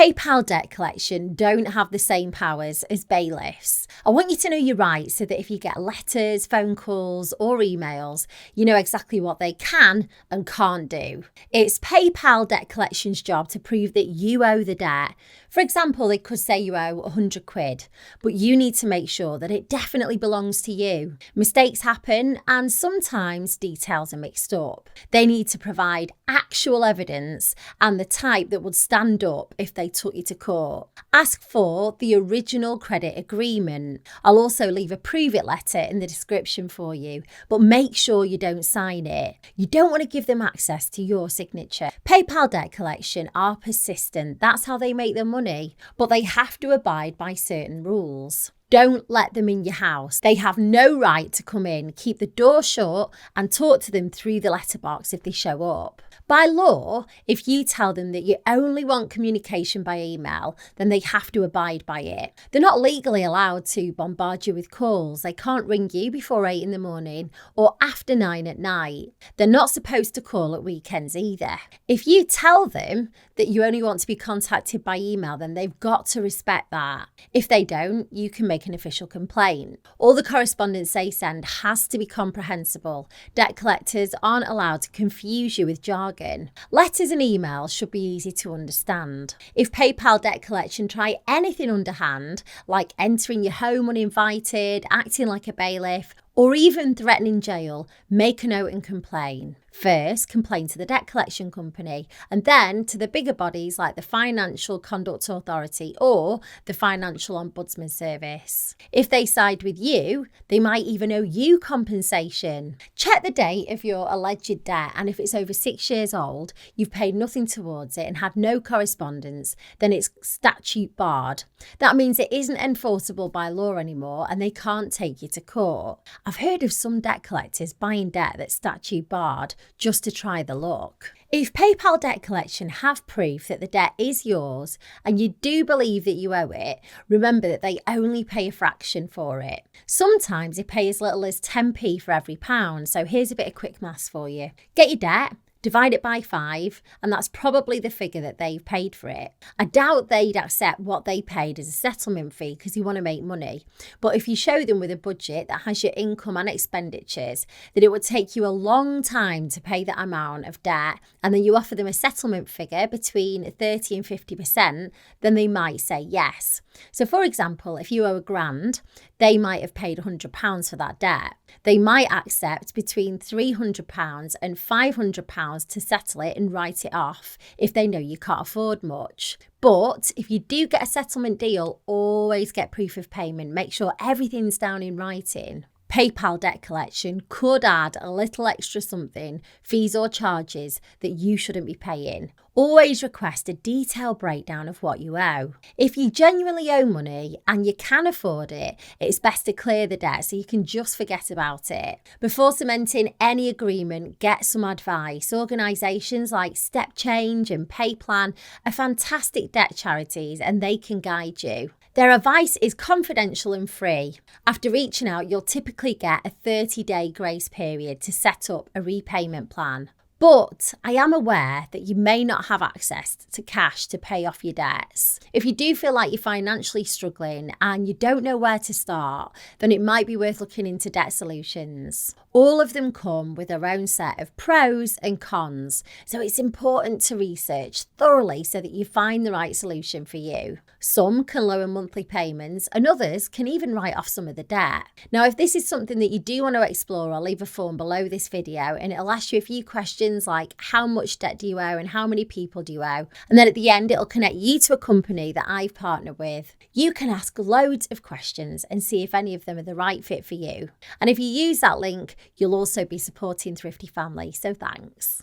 PayPal debt collection don't have the same powers as bailiffs. I want you to know your rights so that if you get letters, phone calls, or emails, you know exactly what they can and can't do. It's PayPal debt collection's job to prove that you owe the debt. For example, they could say you owe 100 quid, but you need to make sure that it definitely belongs to you. Mistakes happen and sometimes details are mixed up. They need to provide actual evidence and the type that would stand up if they took you to court. Ask for the original credit agreement. I'll also leave a prove it letter in the description for you, but make sure you don't sign it. You don't want to give them access to your signature. PayPal debt collection are persistent. That's how they make their money, but they have to abide by certain rules. Don't let them in your house. They have no right to come in. Keep the door shut and talk to them through the letterbox if they show up. By law, if you tell them that you only want communication by email, then they have to abide by it. They're not legally allowed to bombard you with calls. They can't ring you before 8 in the morning or after 9 at night. They're not supposed to call at weekends either. If you tell them that you only want to be contacted by email, then they've got to respect that. If they don't, you can make an official complaint. All the correspondence they send has to be comprehensible. Debt collectors aren't allowed to confuse you with jargon. Letters and emails should be easy to understand. If PayPal debt collection try anything underhand, like entering your home uninvited, acting like a bailiff, or even threatening jail, make a note and complain. First, complain to the debt collection company and then to the bigger bodies like the Financial Conduct Authority or the Financial Ombudsman Service. If they side with you, they might even owe you compensation. Check the date of your alleged debt, and if it's over 6 years old, you've paid nothing towards it and had no correspondence, then it's statute barred. That means it isn't enforceable by law anymore and they can't take you to court. I've heard of some debt collectors buying debt that's statute barred just to try the luck. If PayPal debt collection have proof that the debt is yours and you do believe that you owe it, remember that they only pay a fraction for it. Sometimes they pay as little as 10p for every pound, so here's a bit of quick maths for you. Get your debt, divide it by 5, and that's probably the figure that they've paid for it. I doubt they'd accept what they paid as a settlement fee because you want to make money. But if you show them with a budget that has your income and expenditures, that it would take you a long time to pay that amount of debt, and then you offer them a settlement figure between 30 and 50%, then they might say yes. So for example, if you owe £1,000, they might have paid £100 for that debt. They might accept between £300 and £500 to settle it and write it off if they know you can't afford much. But if you do get a settlement deal, always get proof of payment. Make sure everything's down in writing. PayPal debt collection could add a little extra something, fees or charges that you shouldn't be paying. Always request a detailed breakdown of what you owe. If you genuinely owe money and you can afford it, it's best to clear the debt so you can just forget about it. Before cementing any agreement, get some advice. Organisations like Step Change and PayPlan are fantastic debt charities and they can guide you. Their advice is confidential and free. After reaching out, you'll typically get a 30-day grace period to set up a repayment plan. But I am aware that you may not have access to cash to pay off your debts. If you do feel like you're financially struggling and you don't know where to start, then it might be worth looking into debt solutions. All of them come with their own set of pros and cons, so it's important to research thoroughly so that you find the right solution for you. Some can lower monthly payments and others can even write off some of the debt. Now, if this is something that you do want to explore, I'll leave a form below this video and it'll ask you a few questions like how much debt do you owe and how many people do you owe? And then at the end, it'll connect you to a company that I've partnered with. You can ask loads of questions and see if any of them are the right fit for you. And if you use that link, you'll also be supporting Thrifty Family, so thanks.